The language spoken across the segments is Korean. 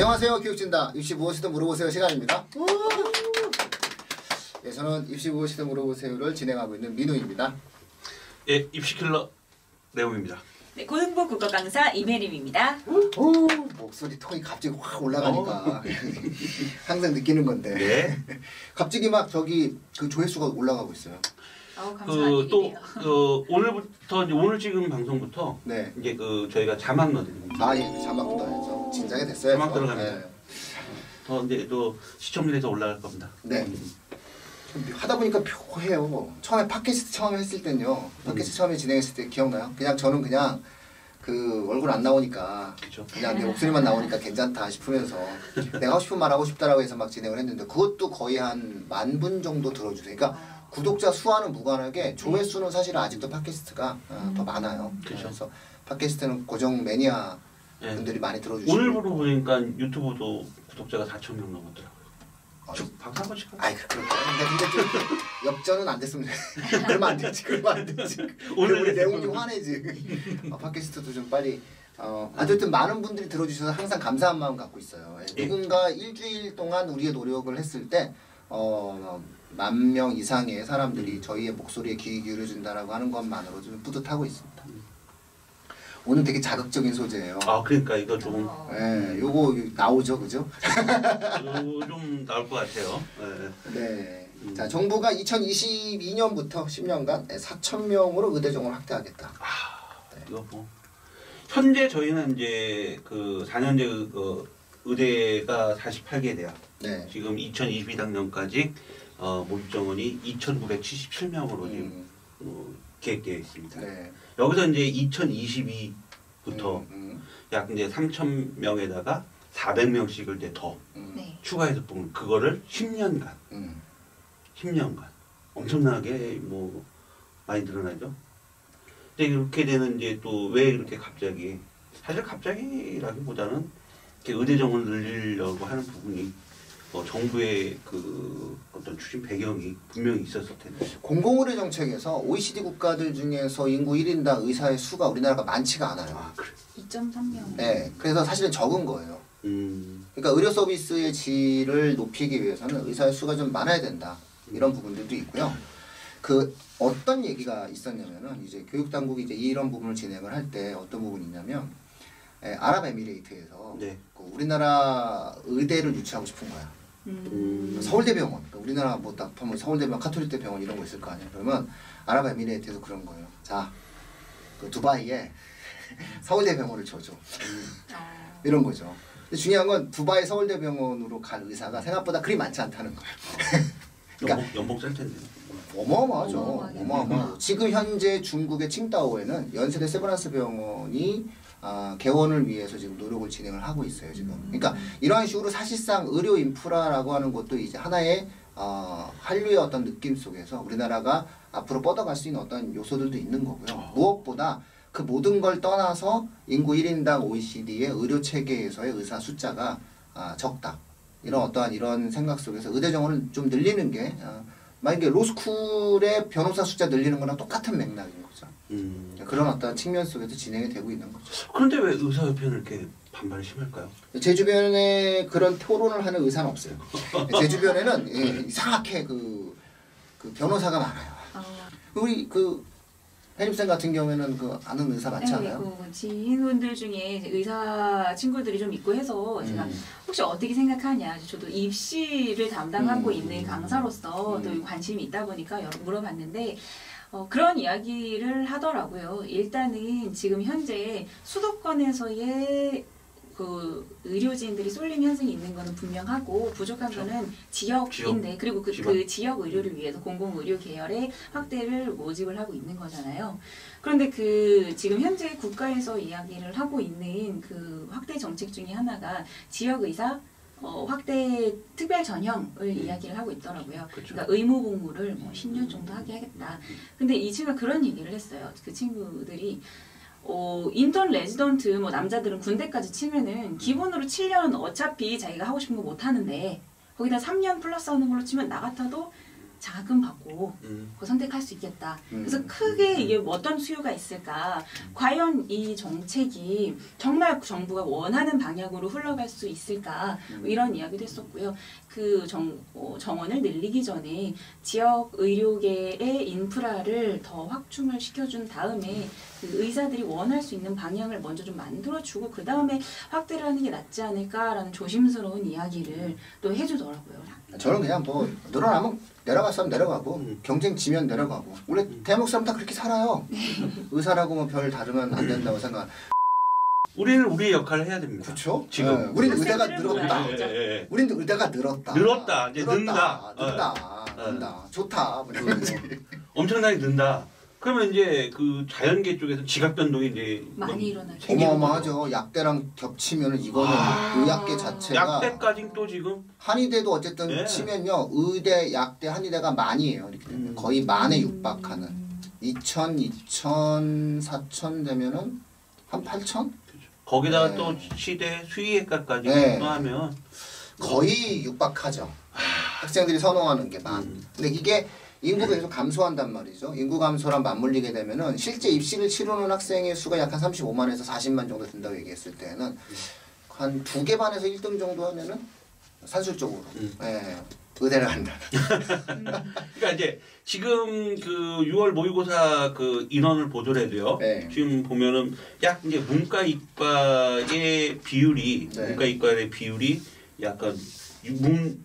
안녕하세요. 교육진다. 입시 무엇이든 물어보세요 시간입니다. 네, 저는 입시 무엇이든 물어보세요를 진행하고 있는 민우입니다. 예, 입시킬러 레옹입니다. 네, 고등부 국어 강사 이메림입니다. 오, 목소리 톤이 갑자기 확 올라가니까 항상 느끼는 건데. 네. 갑자기 막 저기 그 조회수가 올라가고 있어요. 또 오늘부터 이제 오늘 지금 방송부터 네. 이제 저희가 자막 넣어드립니다. 예, 자막 넣어야죠. 진작에 됐어요. 자막 들어갑니다. 네. 더 이제 또 시청률이 더 올라갈 겁니다. 네. 하다 보니까 묘해요. 처음에 팟캐스트 처음 했을 때는요. 팟캐스트 처음에 진행했을 때 기억나요? 저는 그냥 그 얼굴 안 나오니까 그쵸. 그냥 내 목소리만 나오니까 괜찮다 싶으면서 내가 하고 싶은 말 하고 싶다라고 해서 막 진행을 했는데 그것도 거의 한 10,000분 정도 들어주세요. 그러니까 구독자 수와는 무관하게 조회수는 사실 아직도 팟캐스트가 더 많아요. 그쵸. 그래서 팟캐스트는 고정 매니아 분들이 많이 들어주시고 오늘부로 보니까 유튜브도 구독자가 4,000명 넘었더라고요. 박수 한번 칠까요? 아이 그렇게 근데 좀 역전은 안 됐으면 그러면 안 되지. 오늘 우리 내용이 화내지. 팟캐스트도 좀 빨리 어쨌든 많은 분들이 들어주셔서 항상 감사한 마음 갖고 있어요. 누군가 일주일 동안 우리의 노력을 했을 때 10,000명 이상의 사람들이 저희의 목소리에 귀 기울여준다라고 하는 것만으로 좀 뿌듯하고 있습니다. 오늘 되게 자극적인 소재예요. 아 그러니까 이거 좀 요거 나오죠, 그죠? 좀 나올 것 같아요. 네. 자, 정부가 2022년부터 10년간 4,000명으로 의대 정원을 확대하겠다. 이거 뭐 현재 저희는 이제 4년제 의대가 48개 대학. 네. 지금 지금 2022학년까지 모집 정원이 2,977명으로 지금 계획되어 있습니다. 네. 여기서 이제 2022부터 약 이제 3,000명에다가 400명씩을 이제 더 네. 추가해서 뽑는 그거를 10년간 10년간 엄청나게 뭐 많이 늘어나죠. 근데 이렇게 되는 이제 또 왜 이렇게 갑자기 사실 갑자기라기보다는 이렇게 의대 정원을 늘리려고 하는 부분이 정부의 어떤 추진 배경이 분명히 있었을 텐데. 공공의료 정책에서 OECD 국가들 중에서 인구 1인당 의사의 수가 우리나라가 많지가 않아요. 아 그래. 2.3명. 네, 그래서 사실은 적은 거예요. 그러니까 의료 서비스의 질을 높이기 위해서는 의사의 수가 좀 많아야 된다. 이런 부분들도 있고요. 어떤 얘기가 있었냐면은 이제 교육 당국이 이제 이런 부분을 진행을 할 때 어떤 부분이 있냐면 아랍에미레이트에서 네. 우리나라 의대를 유치하고 싶은 거야. 서울대병원, 그러니까 우리나라 뭐 딱 보면 서울대병원, 카톨릭대 병원 이런 거 있을 거 아니야. 그러면 아랍에미레이트에서 그런 거예요. 자, 두바이에 서울대병원을 줘줘. 이런 거죠. 근데 중요한 건 두바이 서울대병원으로 갈 의사가 생각보다 그리 많지 않다는 거예요. 그러니까 연봉 셀 텐데. 어마어마하죠. 어마어마하죠. 지금 현재 중국의 칭다오에는 연세대 세브란스 병원이 개원을 위해서 지금 노력을 진행을 하고 있어요, 지금. 그러니까 이러한 식으로 사실상 의료 인프라라고 하는 것도 이제 하나의 한류의 어떤 느낌 속에서 우리나라가 앞으로 뻗어갈 수 있는 어떤 요소들도 있는 거고요. 무엇보다 그 모든 걸 떠나서 인구 1인당 OECD의 의료 체계에서의 의사 숫자가 적다. 이런 생각 속에서 의대 정원을 좀 늘리는 게 만약에 로스쿨의 변호사 숫자 늘리는 거랑 똑같은 맥락인 거죠. 그런 어떤 측면 속에서 진행이 되고 있는 거죠. 그런데 왜 의사협회는 이렇게 반발이 심할까요? 제 주변에 그런 토론을 하는 의사는 없어요. 제 주변에는 이상하게 그 변호사가 많아요. 우리 혜림쌤 같은 경우에는 아는 의사 많지 않아요? 네, 지인분들 중에 의사 친구들이 좀 있고 해서 제가 혹시 어떻게 생각하냐. 저도 입시를 담당하고 있는 강사로서 또 관심이 있다 보니까 여러 물어봤는데 그런 이야기를 하더라고요. 일단은 지금 현재 수도권에서의 의료진들이 쏠림 현상이 있는 거는 분명하고 부족한 거는 지역인데 그리고 그 지역 의료를 위해서 공공의료 계열의 확대를 모집을 하고 있는 거잖아요. 그런데 지금 현재 국가에서 이야기를 하고 있는 확대 정책 중에 하나가 지역 의사 확대 특별 전형을 이야기를 하고 있더라고요. 그렇죠. 그러니까 의무 복무를 10년 정도 하게 하겠다. 근데 이 친구가 그런 얘기를 했어요. 그 친구들이 인턴 레지던트 남자들은 군대까지 치면은 기본으로 7년은 어차피 자기가 하고 싶은 거 못 하는데 거기다 3년 플러스 하는 걸로 치면 나 같아도 장학금 받고 그거 선택할 수 있겠다. 그래서 크게 이게 어떤 수요가 있을까? 과연 이 정책이 정말 정부가 원하는 방향으로 흘러갈 수 있을까? 뭐 이런 이야기도 했었고요. 그 정원을 늘리기 전에 지역 의료계의 인프라를 더 확충을 시켜준 다음에 그 의사들이 원할 수 있는 방향을 먼저 좀 만들어주고 그 다음에 확대를 하는 게 낫지 않을까라는 조심스러운 이야기를 또 해주더라고요. 저는 그냥 뭐 늘어나면 내려갈 사람 내려가고 경쟁 지면 내려가고 원래 대한민국 사람 다 그렇게 살아요. 의사라고 뭐 별 다르면 안 된다고 생각. 우리는 우리의 역할을 해야 됩니다. 그렇죠. 지금. 네. 우리는 의대가 늘었다. 우리는 의대가 늘었다. 늘었다. 이제 는다. 는다. 좋다. 뭐 엄청나게 는다. 그러면 이제 그 자연계 쪽에서 지각 변동이 이제 많이 일어나죠. 어마어마하죠. 약대랑 겹치면 이거는 의학계 자체가 약대까지 또 지금 한의대도 어쨌든 네. 치면요. 의대, 약대, 한의대가 만이에요. 이렇게 되면 거의 만에 육박하는 2천, 2천, 4천 되면은 한 8천? 거기다가 네. 또 시대 수의학과까지 네. 하면 거의 육박하죠. 학생들이 선호하는 게 만. 근데 이게 인구가 계속 감소한단 말이죠. 인구 감소랑 맞물리게 되면은 실제 입시를 치르는 학생의 수가 약 한 35만에서 40만 정도 된다고 얘기했을 때는 한 2개 반에서 1등 정도 하면은 산술적으로 예, 의대를 간다. 그러니까 이제 지금 그 6월 모의고사 그 인원을 보더라도요. 네. 지금 보면은 약 이제 문과 이과의 비율이 네. 문과 이과의 비율이 약간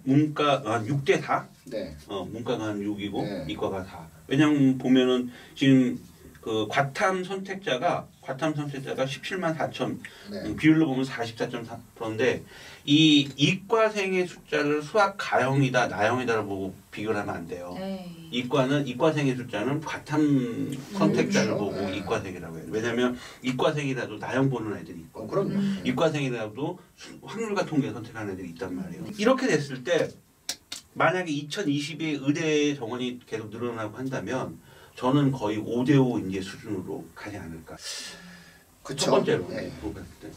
문과 6대 4. 네. 문과가 한 6이고 네. 이과가 4. 왜냐면 보면은 지금 그 과탐 선택자가 17만 4천 네. 비율로 보면 44.4%인데 이 이과생의 숫자를 수학 가형이다 나형이다를 보고 비교를 하면 안 돼요. 네. 이과생의 숫자는 과탐 선택자를 그렇죠. 보고 네. 이과생이라고 해요. 왜냐하면 이과생이라도 나형 보는 애들이 있고 그럼요. 이과생이라도 확률과 통계 선택하는 애들이 있단 말이에요. 이렇게 됐을 때 만약에 2020에 의대 정원이 계속 늘어나고 한다면 저는 거의 5대5 이제 수준으로 가지 않을까. 그쵸. 첫 번째로. 네. 네.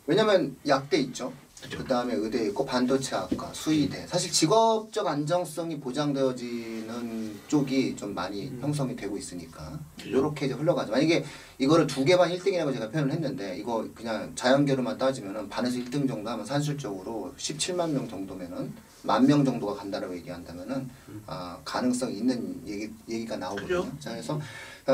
왜냐면 약대 있죠. 그쵸. 그다음에 의대 있고 반도체학과, 수의대. 사실 직업적 안정성이 보장되어지는 쪽이 좀 많이 형성이 되고 있으니까 이렇게 이제 흘러가죠. 만약에 이거를 2개 반 1등이라고 제가 표현을 했는데 이거 그냥 자연계로만 따지면은 반에서 1등 정도 하면 산술적으로 17만 명 정도면은 10,000명 정도가 간다라고 얘기한다면은 가능성이 있는 얘기가 나오거든요. 그죠? 자, 그래서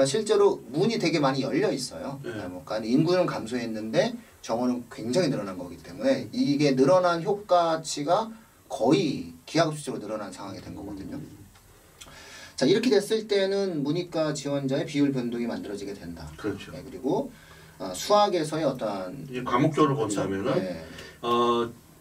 실제로 문이 되게 많이 열려 있어요. 네. 그러니까 인구는 감소했는데 정원은 굉장히 늘어난 거기 때문에 이게 늘어난 효과치가 거의 기하급수적으로 늘어난 상황이 된 거거든요. 자, 이렇게 됐을 때는 문이과 지원자의 비율 변동이 만들어지게 된다. 그렇죠. 네, 그리고 수학에서의 어떠한 이제 과목적으로 그렇죠? 본다면은 네.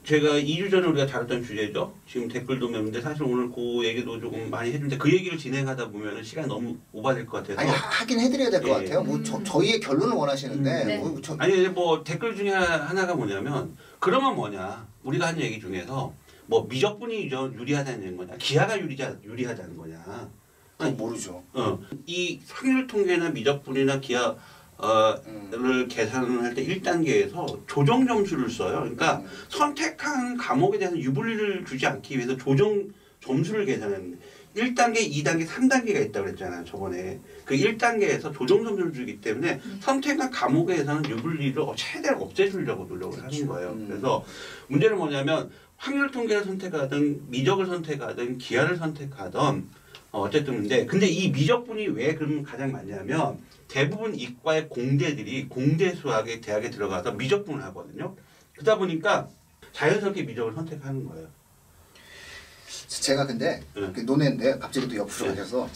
제가 2주 전에 우리가 다뤘던 주제죠. 지금 댓글도 맺는데 사실 오늘 그 얘기도 조금 많이 해주는데 그 얘기를 진행하다 보면은 시간이 너무 오버될 것 같아서. 아니 하긴 해드려야 될 것 예. 같아요. 뭐 저희의 결론을 원하시는데 네. 뭐 아니 뭐 댓글 중에 하나가 뭐냐면 그러면 뭐냐 우리가 한 얘기 중에서 뭐 미적분이 유리하다는 거냐 기하가 유리하다는 거냐. 그건 모르죠. 이 확률 통계나 미적분이나 기하 를 계산을 할 때 1단계에서 조정 점수를 써요. 그러니까 선택한 과목에 대해서 유불리를 주지 않기 위해서 조정 점수를 계산하는 1단계, 2단계, 3단계가 있다고 그랬잖아요. 저번에. 그 1단계에서 조정 점수를 주기 때문에 선택한 과목에서는 유불리를 최대한 없애주려고 노력을 하는 거예요. 그래서 문제는 뭐냐면 확률 통계를 선택하든 미적을 선택하든 기하를 선택하든 어쨌든 근데 이 미적분이 왜 그럼 가장 많냐면 대부분 이과의 공대들이 공대 수학의 대학에 들어가서 미적분을 하거든요. 그러다 보니까 자연스럽게 미적을 선택하는 거예요. 제가 근데 그 논의인데 갑자기 또 옆으로 가셔서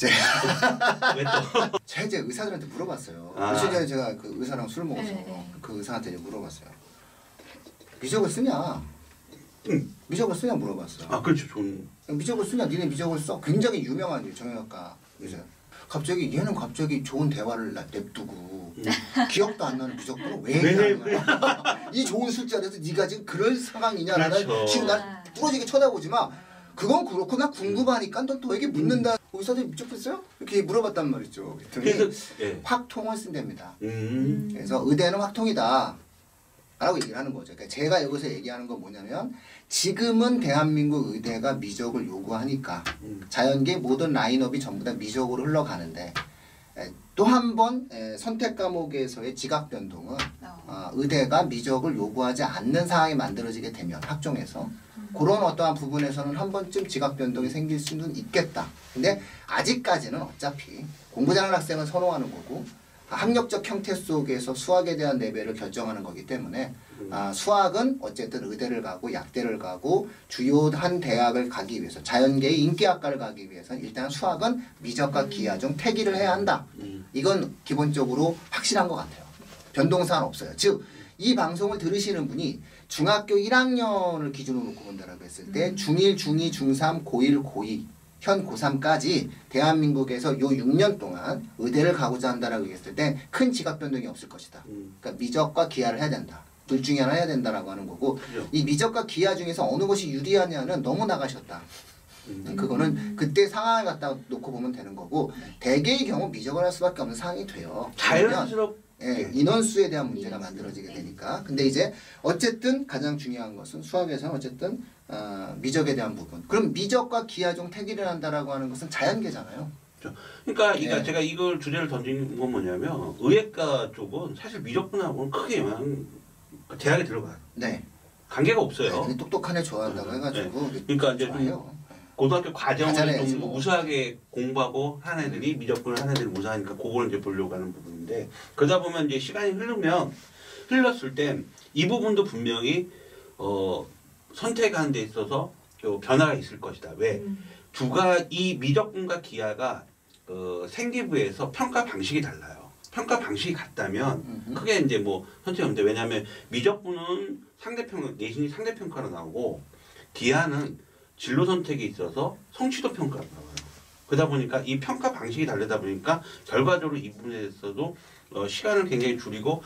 왜 또? 제가 이제 의사들한테 물어봤어요. 아. 며칠 전에 제가 그 의사랑 술 먹어서 네. 그 의사한테 이제 물어봤어요. 미적을 쓰냐? 미적을 쓰냐 물어봤어요. 아 그렇죠. 좋은. 미적을 쓰냐? 니네 미적을 써? 굉장히 유명한 정형외과 의사. 갑자기 얘는 갑자기 좋은 대화를 냅두고 기억도 안 나는 미적분을 왜 얘기하냐? 이 좋은 술자리에서 네가 지금 그럴 상황이냐라는 그렇죠. 지금 날 부러지게 쳐다보지 마. 그건 그렇고 나 궁금하니까 너 또 왜 묻는다. 의사들이 미적분 써요? 이렇게 물어봤단 말이죠. 그랬더니 그래서 예. 확통을 쓴답니다. 음. 그래서 의대는 확통이다. 라고 얘기를 하는 거죠. 그러니까 제가 여기서 얘기하는 건 뭐냐면 지금은 대한민국 의대가 미적을 요구하니까 자연계 모든 라인업이 전부 다 미적으로 흘러가는데 또 한 번 선택 과목에서의 지각 변동은 의대가 미적을 요구하지 않는 상황이 만들어지게 되면 학종에서 그런 어떠한 부분에서는 한 번쯤 지각 변동이 생길 수는 있겠다. 근데 아직까지는 어차피 공부 잘하는 학생을 선호하는 거고 학력적 형태 속에서 수학에 대한 레벨을 결정하는 거기 때문에 수학은 어쨌든 의대를 가고 약대를 가고 주요한 대학을 가기 위해서 자연계의 인기학과를 가기 위해서는 일단 수학은 미적과 기하 중 태기를 해야 한다. 이건 기본적으로 확실한 것 같아요. 변동사항은 없어요. 즉 이 방송을 들으시는 분이 중학교 1학년을 기준으로 놓고 본다라고 했을 때 중1, 중2, 중3, 고1, 고2 현 고3까지 대한민국에서 요 6년 동안 의대를 가고자 한다라고 얘기했을 때 큰 지각 변동이 없을 것이다. 그러니까 미적과 기하를 해야 된다. 둘 중에 하나 해야 된다라고 하는 거고 그죠. 이 미적과 기하 중에서 어느 것이 유리하냐는 너무 나가셨다. 그거는 그때 상황을 갖다 놓고 보면 되는 거고 대개의 경우 미적을 할 수밖에 없는 상황이 돼요. 자연스럽게 예, 인원수에 대한 문제가 만들어지게 되니까. 근데 이제 어쨌든 가장 중요한 것은 수학에서는 어쨌든 미적에 대한 부분. 그럼 미적과 기하 중 태기를 한다라고 하는 것은 자연계잖아요. 그러니까 제가 이걸 주제를 던진 건 뭐냐면 의예과 쪽은 사실 미적분하고는 크게 대학에 들어가요. 네. 관계가 없어요. 똑똑한 애 좋아한다고 해가지고. 네. 그러니까 이제 좀 고등학교 과정을 좀 뭐. 우수하게 공부하고 한 애들이 미적분을 한 애들이 우수하니까 그걸 이제 보려고 하는 부분인데 그러다 보면 이제 시간이 흘렀을 때 이 부분도 분명히 선택하는 데 있어서 변화가 있을 것이다. 왜? 이 미적분과 기하가 생기부에서 평가 방식이 달라요. 평가 방식이 같다면 크게 이제 뭐 선택이 없는데 왜냐하면 미적분은 내신이 상대평가로 나오고 기하는 진로 선택에 있어서 성취도 평가가 나와요. 그러다 보니까 이 평가 방식이 다르다 보니까 결과적으로 이 부분에 있어서도 시간을 굉장히 줄이고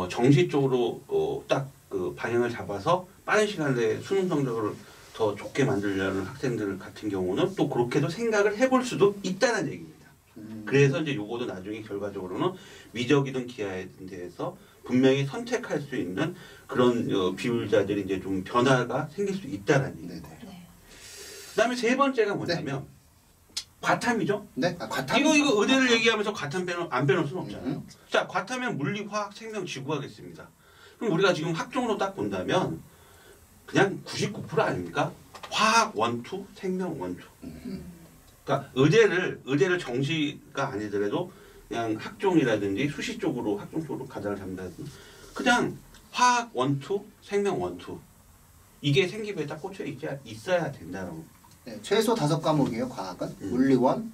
정시 쪽으로 딱 그 방향을 잡아서 빠른 시간 내에 수능 성적을 더 좋게 만들려는 학생들 같은 경우는 또 그렇게도 생각을 해볼 수도 있다는 얘기입니다. 그래서 이제 요거도 나중에 결과적으로는 미적이든 기하에 대해서 분명히 선택할 수 있는 그런 비율자들이 이제 좀 변화가 생길 수 있다는 얘기입니다. 그다음에 세 번째가 뭐냐면 과탐이죠. 네. 과탐. 이거 의대를 얘기하면서 과탐 안 빼놓을 수는 없잖아요. 자, 과탐면 물리, 화학, 생명, 지구하겠습니다. 그럼 우리가 지금 학종으로 딱 본다면 그냥 99% 아닙니까? 화학 원투, 생명 원투. 그러니까 의대를 정시가 아니더라도 그냥 학종이라든지 수시 쪽으로 학종 쪽으로 가닥을 잡는다든지 그냥 화학 원투, 생명 원투. 이게 생기부에 딱 꽂혀 있어야 된다는. 네, 최소 5과목이에요. 과학은 물리원,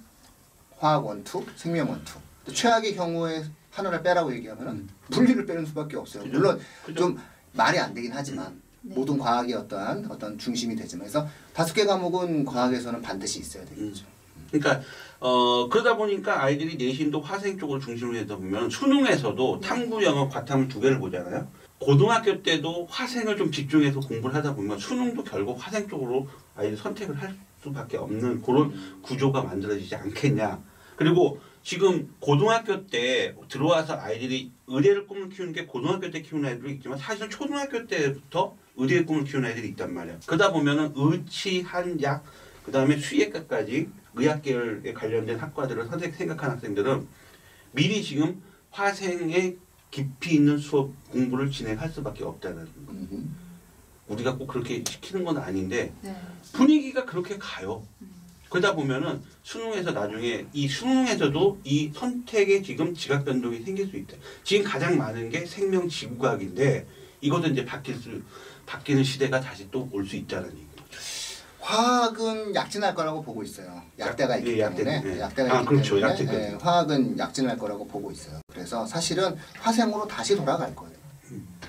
화학원투, 생명원투. 최악의 경우에 하나를 빼라고 얘기하면은 물리를 빼는 수밖에 없어요. 그죠? 물론 그죠? 좀 말이 안 되긴 하지만 모든 과학이 어떤 중심이 되지만 그래서 5개 과목은 과학에서는 반드시 있어야 되겠죠. 그러니까 그러다 보니까 아이들이 내신도 화생 쪽으로 중심으로 해서 보면 수능에서도 탐구, 영어, 과탐을 2개를 보잖아요. 고등학교 때도 화생을 좀 집중해서 공부를 하다 보면 수능도 결국 화생 쪽으로 아이들 선택을 할 수밖에 없는 그런 구조가 만들어지지 않겠냐. 그리고 지금 고등학교 때 들어와서 아이들이 의대를 꿈을 키우는 게 고등학교 때 키우는 아이들도 있지만 사실은 초등학교 때부터 의대의 꿈을 키우는 아이들이 있단 말이야. 그러다 보면은 의치, 한약, 그 다음에 수의학과까지 의학계열에 관련된 학과들을 생각하는 학생들은 미리 지금 화생에 깊이 있는 수업 공부를 진행할 수밖에 없다는 우리가 꼭 그렇게 시키는 건 아닌데 분위기가 그렇게 가요. 그러다 보면은 수능에서 나중에 이 수능에서도 이 선택에 지금 지각 변동이 생길 수 있다. 지금 가장 많은 게 생명 지구과학인데 이것도 이제 바뀌는 시대가 다시 또 올 수 있다는 얘기죠. 화학은 약진할 거라고 보고 있어요. 약대가 있기 때문에. 약대가 있기 그렇죠. 때문에 화학은 약진할 거라고 보고 있어요. 그래서 사실은 화생으로 다시 돌아갈 거예요.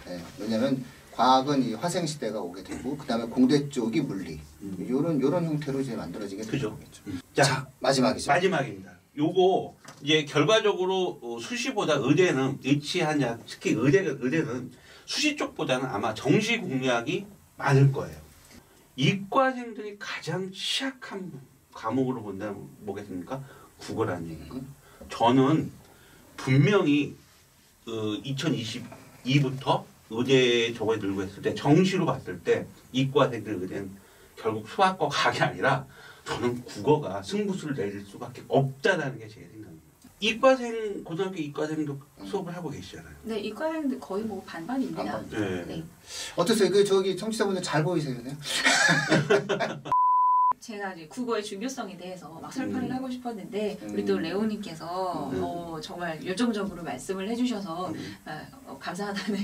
네, 왜냐하면 과학은 이 화생 시대가 오게 되고 그 다음에 공대 쪽이 물리 요런 형태로 이제 만들어지게 되는 거겠죠. 자, 마지막이죠. 마지막입니다. 요거 이제 결과적으로 수시보다 의대는 의치한약 특히 의대는 수시 쪽보다는 아마 정시 공략이 많을 거예요. 이과생들이 가장 취약한 과목으로 본다면 뭐겠습니까? 국어라는 얘기고. 저는 분명히 2022부터 의대 저거에 들고 했을 때 정시로 봤을 때 이과생들 의대는 결국 수학과 과학이 아니라 저는 국어가 승부수를 내릴 수밖에 없다라는 게 제 생각입니다. 이과생 고등학교 이과생도 수업을 하고 계시잖아요. 네, 이과생들 거의 뭐 반반입니다. 반반. 네. 네. 어떠세요? 그 저기 청취자분들 잘 보이세요? 네? 제가 이제 국어의 중요성에 대해서 막 설파를 하고 싶었는데 우리 음. 또 레오님께서 정말 열정적으로 말씀을 해주셔서 감사하다는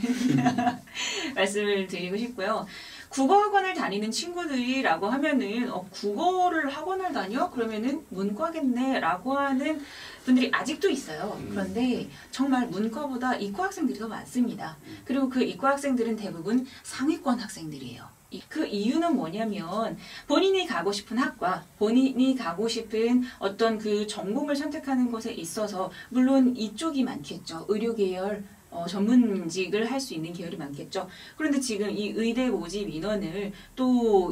말씀을 드리고 싶고요. 국어학원을 다니는 친구들이라고 하면은 국어를 학원을 다녀? 그러면은 문과겠네라고 하는 분들이 아직도 있어요. 그런데 정말 문과보다 이과 학생들이 더 많습니다. 그리고 그 이과 학생들은 대부분 상위권 학생들이에요. 그 이유는 뭐냐면 본인이 가고 싶은 학과, 본인이 가고 싶은 어떤 그 전공을 선택하는 것에 있어서 물론 이쪽이 많겠죠. 의료계열, 전문직을 할 수 있는 계열이 많겠죠. 그런데 지금 이 의대 모집 인원을 또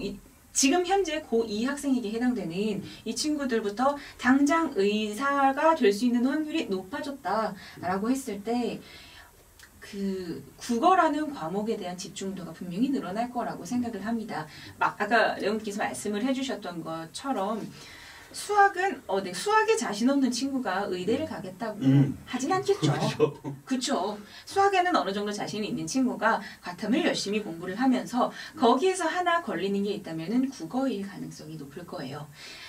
지금 현재 고2 학생에게 해당되는 이 친구들부터 당장 의사가 될 수 있는 확률이 높아졌다라고 했을 때 그 국어라는 과목에 대한 집중도가 분명히 늘어날 거라고 생각을 합니다. 아까 레온님께서 말씀을 해주셨던 것처럼 수학은 네, 수학에 자신 없는 친구가 의대를 가겠다고 하진 않겠죠. 그렇죠. 수학에는 어느 정도 자신이 있는 친구가 과탐을 열심히 공부를 하면서 거기에서 하나 걸리는 게 있다면은 국어일 가능성이 높을 거예요.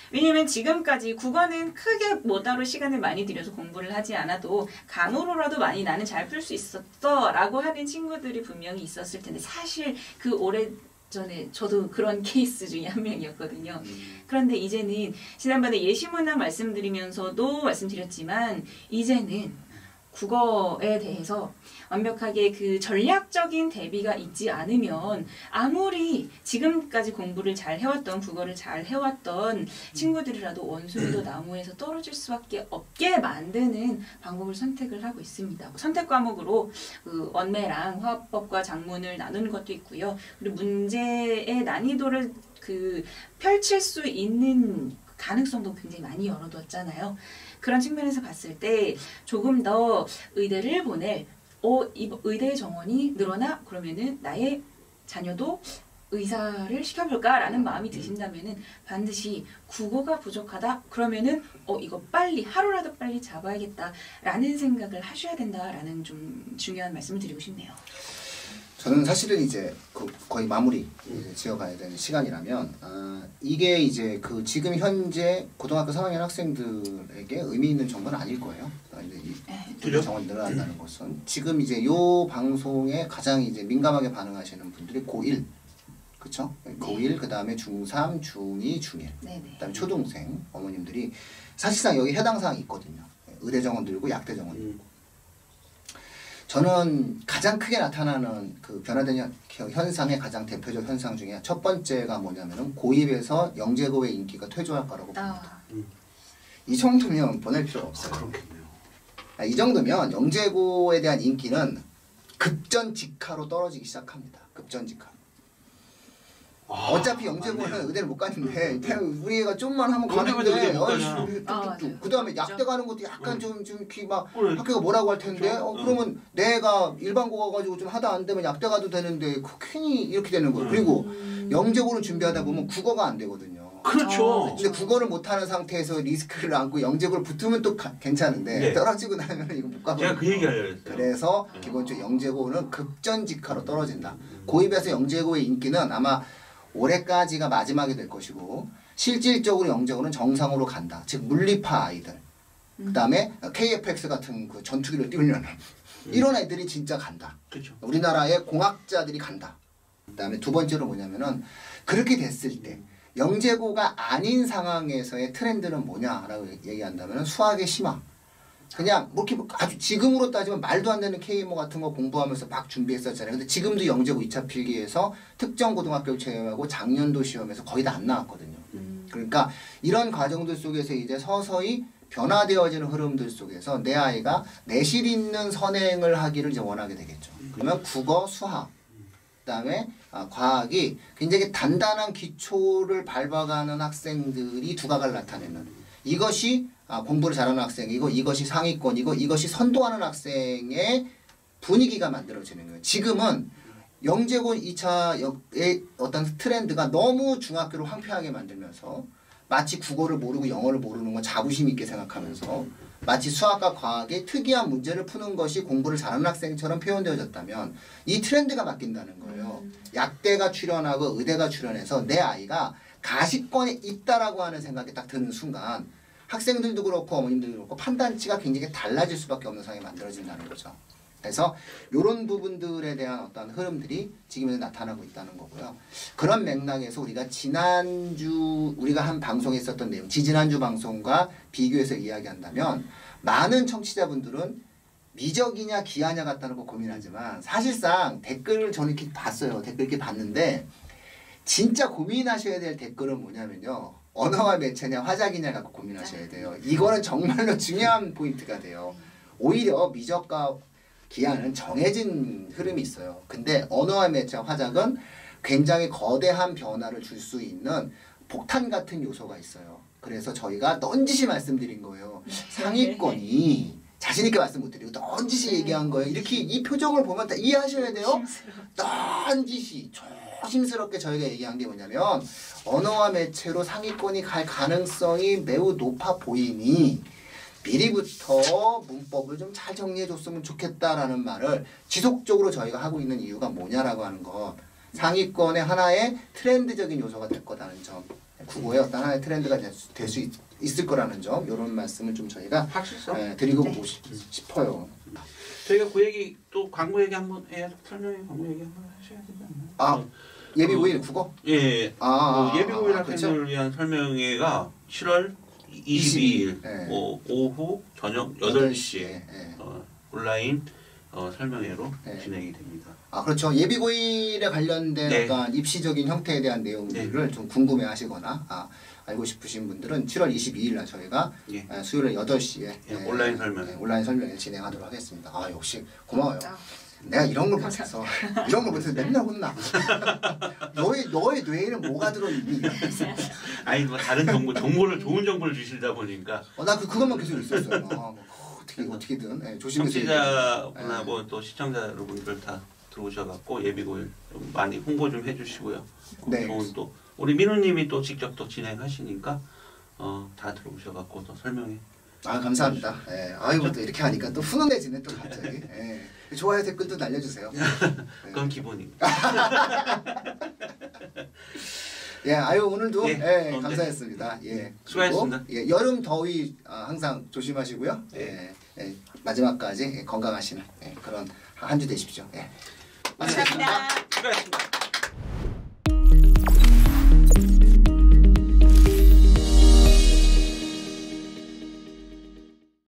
왜냐면 지금까지 국어는 크게 뭐따로 시간을 많이 들여서 공부를 하지 않아도 감으로라도 많이 나는 잘 풀 수 있었어 라고 하는 친구들이 분명히 있었을 텐데 사실 그 오래전에 저도 그런 케이스 중에 한 명이었거든요. 그런데 이제는 지난번에 예시문학 말씀드리면서도 말씀드렸지만 이제는 국어에 대해서 완벽하게 그 전략적인 대비가 있지 않으면 아무리 지금까지 공부를 잘 해왔던 국어를 잘 해왔던 친구들이라도 원숭이도 나무에서 떨어질 수밖에 없게 만드는 방법을 선택을 하고 있습니다. 선택 과목으로 그 원매랑 화법과 작문을 나누는 것도 있고요. 그리고 문제의 난이도를 그 펼칠 수 있는 가능성도 굉장히 많이 열어뒀잖아요. 그런 측면에서 봤을 때 조금 더 의대를 보낼 이 의대 정원이 늘어나 그러면은 나의 자녀도 의사를 시켜볼까라는 마음이 드신다면은 반드시 국어가 부족하다 그러면은 이거 빨리 하루라도 빨리 잡아야겠다라는 생각을 하셔야 된다라는 좀 중요한 말씀을 드리고 싶네요. 저는 사실은 이제 거의 마무리 지어가야 되는 시간이라면 이게 이제 그 지금 현재 고등학교 3학년 학생들에게 의미 있는 정보는 아닐 거예요. 이 정원이 늘어난다는 것은 지금 이제 요 방송에 가장 이제 민감하게 반응하시는 분들이 고1, 그렇죠? 고1 그 다음에 중3, 중2, 중1, 그다음에 초등생 어머님들이 사실상 여기 해당 사항이 있거든요. 의대 정원 들고 약대 정원 들고. 저는 가장 크게 나타나는 그 변화된 현상의 가장 대표적 현상 중에 첫 번째가 뭐냐면은 고입에서 영재고의 인기가 퇴조할 거라고 봅니다. 이 정도면 보낼 필요가 없어요. 그렇겠네요. 이 정도면 영재고에 대한 인기는 급전직하로 떨어지기 시작합니다. 급전직하. 어차피 영재고는 의대를 못 가는데 우리 애가 좀만 하면 가는데 그 다음에 약대 가는 것도 약간 좀 막 학교가 뭐라고 할 텐데 그러면 내가 일반고 가가지고 좀 하다 안 되면 약대 가도 되는데 괜히 이렇게 되는 거예요. 그리고 영재고를 준비하다 보면 국어가 안 되거든요. 그렇죠. 근데 국어를 못하는 상태에서 리스크를 안고 영재고를 붙으면 또 괜찮은데 떨어지고 나면 이거 못 가거든요. 제가 그 얘기 하려고 했어요. 그래서 기본적으로 영재고는 급전직하로 떨어진다. 고입에서 영재고의 인기는 아마 올해까지가 마지막이 될 것이고 실질적으로 영재고는 정상으로 간다. 즉 물리파 아이들, 그 다음에 KFX 같은 그 전투기를 띄우려는 이런 애들이 진짜 간다. 그렇죠. 우리나라의 공학자들이 간다. 그 다음에 두 번째로 뭐냐면은 그렇게 됐을 때 영재고가 아닌 상황에서의 트렌드는 뭐냐라고 얘기한다면 수학의 심화. 그냥 뭐 이렇게 아주 지금으로 따지면 말도 안 되는 K모 같은 거 공부하면서 막 준비했었잖아요. 근데 지금도 영재고 2차 필기에서 특정 고등학교 체험하고 작년도 시험에서 거의 다 안 나왔거든요. 그러니까 이런 과정들 속에서 이제 서서히 변화되어지는 흐름들 속에서 내 아이가 내실 있는 선행을 하기를 이제 원하게 되겠죠. 그러면 국어, 수학, 그다음에 과학이 굉장히 단단한 기초를 밟아가는 학생들이 두각을 나타내는 이것이 공부를 잘하는 학생, 이것이 상위권, 이것이 선도하는 학생의 분위기가 만들어지는 거예요. 지금은 영재고 2차의 어떤 트렌드가 너무 중학교를 황폐하게 만들면서 마치 국어를 모르고 영어를 모르는 건 자부심 있게 생각하면서 마치 수학과 과학의 특이한 문제를 푸는 것이 공부를 잘하는 학생처럼 표현되어졌다면 이 트렌드가 바뀐다는 거예요. 약대가 출연하고 의대가 출연해서 내 아이가 가시권에 있다라고 하는 생각이 딱 드는 순간 학생들도 그렇고 어머님들도 그렇고 판단치가 굉장히 달라질 수밖에 없는 상황이 만들어진다는 거죠. 그래서 이런 부분들에 대한 어떤 흐름들이 지금 나타나고 있다는 거고요. 그런 맥락에서 우리가 지난주 우리가 한 방송에 있었던 내용, 지지난주 방송과 비교해서 이야기한다면 많은 청취자분들은 미적이냐 기하냐 같다는 거 고민하지만 사실상 댓글을 저는 이렇게 봤어요. 댓글 이렇게 봤는데 진짜 고민하셔야 될 댓글은 뭐냐면요. 언어와 매체냐 화작이냐 갖고 고민하셔야 돼요. 이거는 정말로 중요한 포인트가 돼요. 오히려 미적과 기하는 정해진 흐름이 있어요. 근데 언어와 매체 화작은 굉장히 거대한 변화를 줄 수 있는 폭탄 같은 요소가 있어요. 그래서 저희가 넌지시 말씀드린 거예요. 상위권이 자신 있게 말씀 못 드리고 넌지시 얘기한 거예요. 이렇게 이 표정을 보면 다 이해하셔야 돼요. 넌지시 조심스럽게 저희가 얘기한 게 뭐냐면 언어와 매체로 상위권이 갈 가능성이 매우 높아 보이니 미리부터 문법을 좀 잘 정리해 줬으면 좋겠다라는 말을 지속적으로 저희가 하고 있는 이유가 뭐냐라고 하는 거. 상위권의 하나의 트렌드적인 요소가 될 거라는 점. 국어의 어떤 하나의 트렌드가 될 수 있을 거라는 점. 이런 말씀을 좀 저희가 드리고 보고 싶어요. 저희가 그 얘기 또 광고 얘기 한번 해야 설명회 광고 얘기 한번 하셔야 되지 않나요? 아 예비고일 국어? 예. 예비고일 학생들을 위한 설명회가 7월 22일 네. 오후 저녁 8시에 네. 온라인 설명회로 네. 진행이 됩니다. 아 그렇죠. 예비고일에 관련된 네. 어떤 입시적인 형태에 대한 내용들을 좀 궁금해하시거나 알고 싶으신 분들은 7월 22일 날 저희가 예. 수요일 8시에 온라인 설명회 온라인 설명회 진행하도록 하겠습니다. 아 역시 고마워요. 내가 이런 걸 못해서 이런 걸 못해서 맨날 혼나. 너의 뇌에는 뭐가 들어있니? 아니 뭐 다른 정보를 좋은 정보를 주시다 보니까 나 그것만 계속 있었어요. 어떻게든 조심해서 청취자분하고 또 시청자 여러분들 다 들어오셔갖고 예비고일 좀 많이 홍보 좀 해주시고요. 네. 좋은 또 우리 민우님이 또 직접 또 진행하시니까 다 들어오셔갖고 또 설명해. 감사합니다. 아이고 또 이렇게 하니까 또 훈훈해지네 또 갑자기. 좋아요 댓글도 날려주세요. 그건 기본입니다. 오늘도 감사했습니다. 수고하셨습니다. 그리고, 여름 더위 항상 조심하시고요. 마지막까지 건강하시는 그런 한 주 되십시오. 감사합니다. 수고하셨습니다.